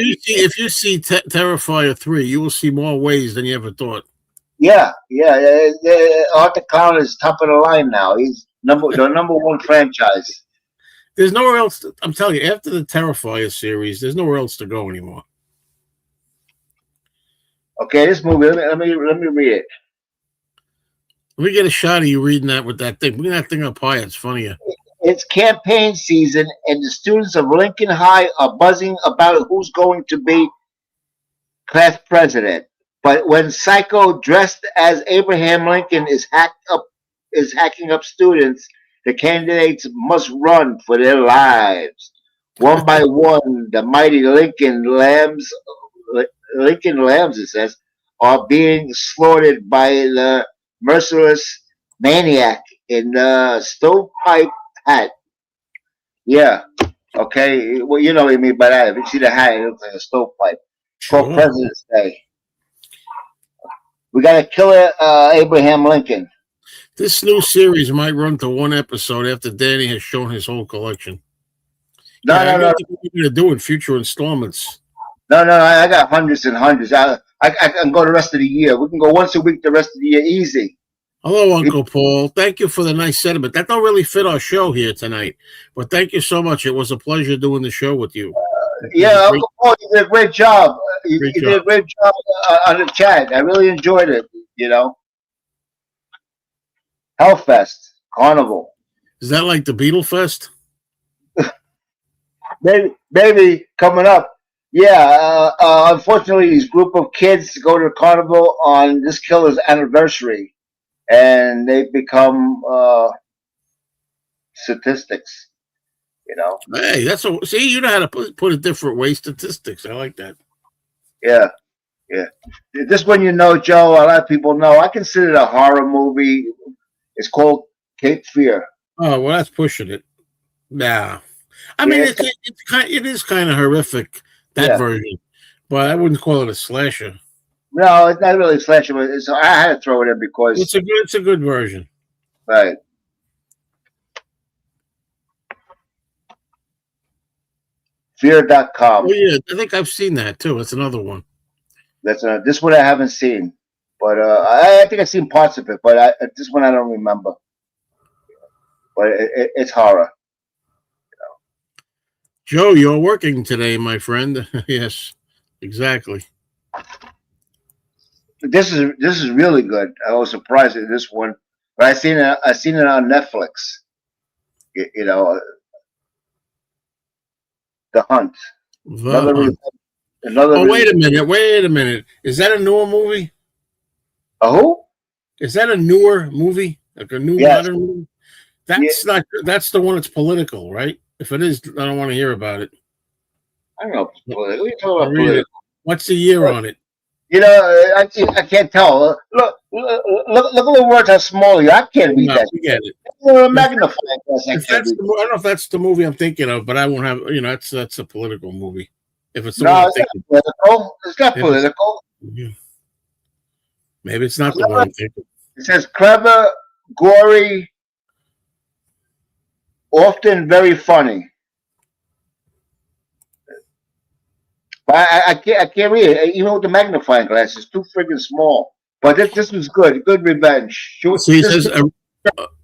you see Terrifier 3, you will see more ways than you ever thought. Yeah. Arthur Clown is top of the line now. He's the number one franchise. There's nowhere else. I'm telling you, after the Terrifier series, there's nowhere else to go anymore. Okay, this movie. Let me read it. Let me get a shot of you reading that with that thing. Bring that thing up high. It's funnier. It's campaign season, and the students of Lincoln High are buzzing about who's going to be class president. But when Psycho dressed as Abraham Lincoln is hacked up is hacking up students, the candidates must run for their lives. One by one, the mighty Lincoln Lambs, it says, are being slaughtered by the merciless maniac in the stovepipe hat. Yeah. Okay. Well, you know what I mean by that. If you see the hat, it looks like a stovepipe. It's called Sure. President's Day. We got to kill Abraham Lincoln. This new series might run to one episode after Danny has shown his whole collection. No, I no. think we're going to do in future installments. No. I got hundreds and hundreds. I can go the rest of the year. We can go once a week the rest of the year, easy. Hello, Uncle Paul. Thank you for the nice sentiment. That don't really fit our show here tonight, but thank you so much. It was a pleasure doing the show with you. Yeah, Uncle Paul, you did a great job. You did a great job on the chat. I really enjoyed it. You know, Hellfest Carnival. Is that like the Beetle Fest? Maybe coming up. Yeah. Unfortunately, these group of kids go to the carnival on this killer's anniversary, and they become statistics. You know. Hey, see, you know how to put it different way. Statistics. I like that. Yeah. This one, you know, Joe. A lot of people know. I consider it a horror movie. It's called Cape Fear. Oh well, that's pushing it. Nah, I mean it is kind of horrific that version, but I wouldn't call it a slasher. No, it's not really a slasher. I had to throw it in because it's a good version. Right. Fear.com. Oh yeah, I think I've seen that too. That's another one. This one I haven't seen, but I think I've seen parts of it, but this one I don't remember. But it's horror. Joe, you're working today, my friend. Yes, exactly. This is really good. I was surprised at this one, but I seen it on Netflix. You know, The Hunt. Wait a minute. Is that a newer movie? A who? Is that a newer movie? Like a new modern movie? That's the one that's political, right? If it is, I don't want to hear about it. I don't know. What are you talking about political? What's the year on it? You know, I can't tell. Look at the words how small you are. I can't read that. We get it. Magnifying glass. I don't know if that's the movie I'm thinking of, but I won't have. You know, that's a political movie. If it's the one I'm thinking, political. It's not political. Maybe it's not the one I'm thinking. It says clever, gory, often very funny. But I can't read it. Even with the magnifying glass, it's too freaking small. But this was good. Good revenge. See, it says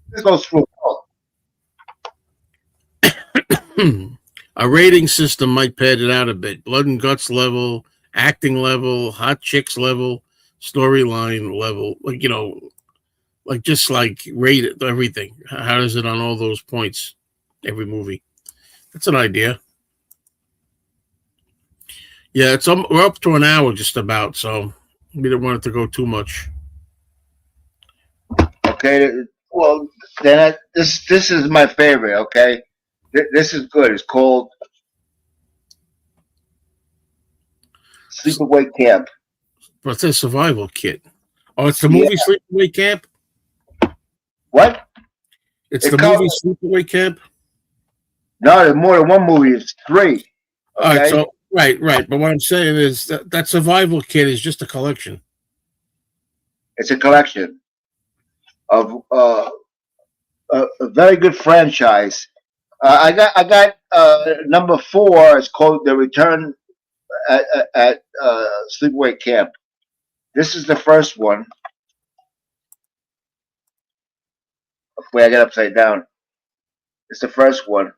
this goes through. a rating system might pad it out a bit. Blood and guts level, acting level, hot chicks level, storyline level. Like, you know, rate it, everything. How does it on all those points? Every movie. That's an idea. Yeah, we're up to an hour just about, so we didn't want it to go too much. Okay, well then this is my favorite. Okay, this is good. It's called Sleepaway Camp. But it's a survival kit. Oh, it's the movie Sleepaway Camp. What? It's the movie Sleepaway Camp. No, there's more than one movie. It's 3. Okay? All right, so right. But what I'm saying is that survival kit is just a collection. It's a collection of a very good franchise. I got number 4. It's called The Return at Sleepaway Camp. This is the first one. Wait, I got upside down. It's the first one.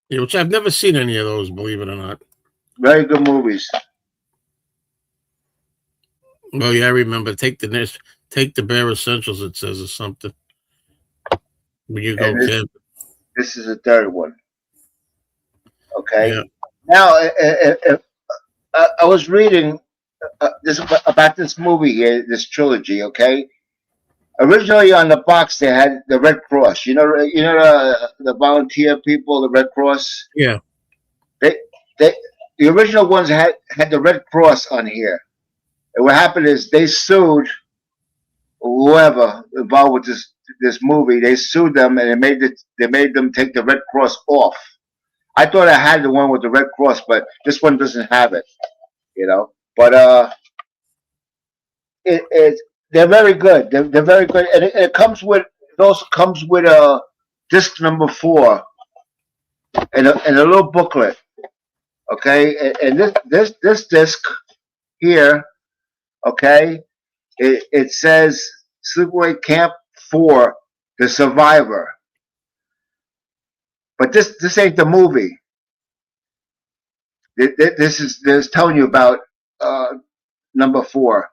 Yeah, which I've never seen any of those, believe it or not. Very good movies. Well, yeah, I remember. Take the bare essentials. It says or something. When you go camping. This is the third one. Okay. Yeah. Now, I was reading about this movie here, this trilogy. Okay. Originally on the box they had the Red Cross. The volunteer people, the Red Cross. Yeah. They the original ones had the Red Cross on here. And what happened is they sued whoever involved with this movie. They sued them and they made them take the Red Cross off. I thought I had the one with the Red Cross, but this one doesn't have it. But they're very good. They're very good, and it also comes with a disc number 4 and a little booklet. Okay, and this disc here, okay, it says Sleepaway Camp 4, The Survivor. But this ain't the movie. This is telling you about number 4,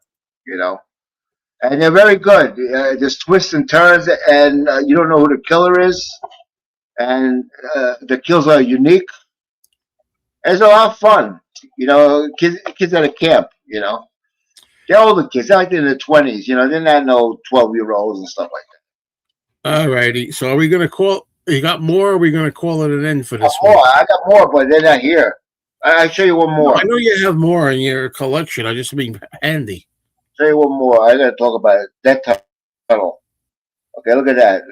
and they're very good. There's twists and turns, and you don't know who the killer is, and the kills are unique. It's a lot of fun, kids at a camp, they're older kids, they're like in their 20s, they're not no 12-year-olds and stuff like that. All righty. So are we going to call, you got more, or are we going to call it an end for this one? More. I got more, but they're not here. I'll show you one more. I know you have more in your collection. I just being handy. Show you one more. I got to talk about it. That tunnel. Okay, look at that.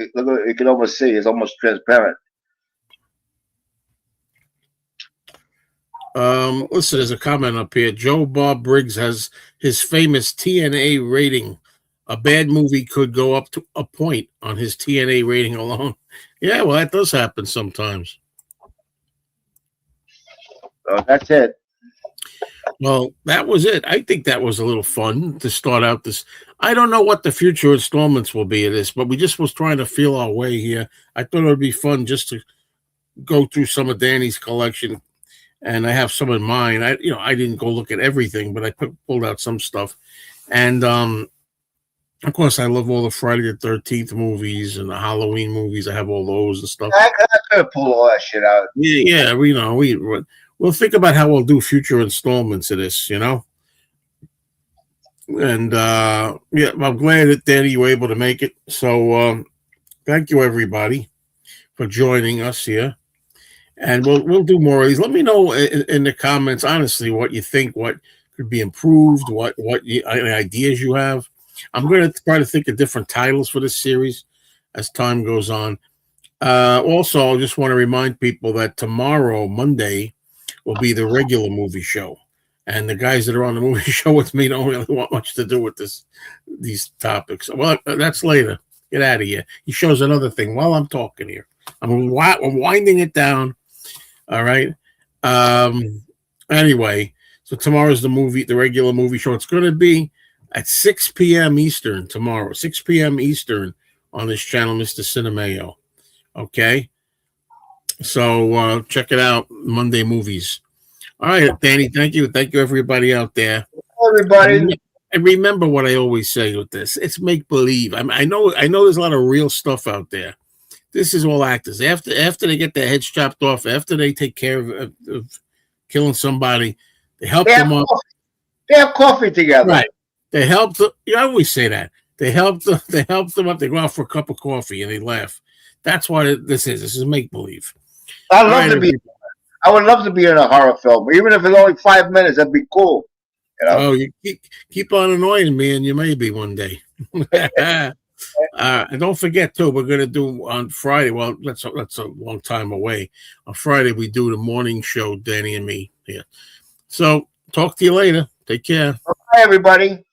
You can almost see. It's almost transparent. Listen, there's a comment up here. Joe Bob Briggs has his famous TNA rating. A bad movie could go up to a point on his TNA rating alone. Yeah, well, that does happen sometimes. So that's it. Well, that was it. I think that was a little fun to start out this. I don't know what the future installments will be of this, but we just was trying to feel our way here. I thought it would be fun just to go through some of Danny's collection. And I have some in mind. I didn't go look at everything, but I pulled out some stuff. And of course, I love all the Friday the 13th movies and the Halloween movies. I have all those and stuff. I could pull all that shit out. Yeah, we'll think about how we'll do future installments of this, And I'm glad that Danny you were able to make it. So thank you everybody for joining us here. And we'll do more of these. Let me know in the comments, honestly, what you think, what could be improved, what ideas you have. I'm going to try to think of different titles for this series as time goes on. Also, I just want to remind people that tomorrow, Monday, will be the regular movie show. And the guys that are on the movie show with me don't really want much to do with these topics. Well, that's later. Get out of here. He shows another thing while I'm talking here. I'm winding it down. All right. Anyway, so tomorrow's the regular movie show. It's going to be at 6 p.m. Eastern tomorrow, 6 p.m. Eastern on this channel, Mr. Cinemeo. Okay. So check it out, Monday Movies. All right, Danny, thank you. Thank you, everybody out there. Everybody. And remember what I always say with this. It's make-believe. I know there's a lot of real stuff out there. This is all actors. After they get their heads chopped off, after they take care of killing somebody, they help them up. They have coffee together. Right. They help. I always say that. They help them up. They go out for a cup of coffee and they laugh. That's what this is. This is make-believe. I would love to be in a horror film, even if it's only 5 minutes. That'd be cool. Oh, you keep on annoying me, and you may be one day. And don't forget too, we're going to do on Friday. Well, that's a long time away. On Friday, we do the morning show, Danny and me. Yeah. So talk to you later. Take care. Bye, everybody.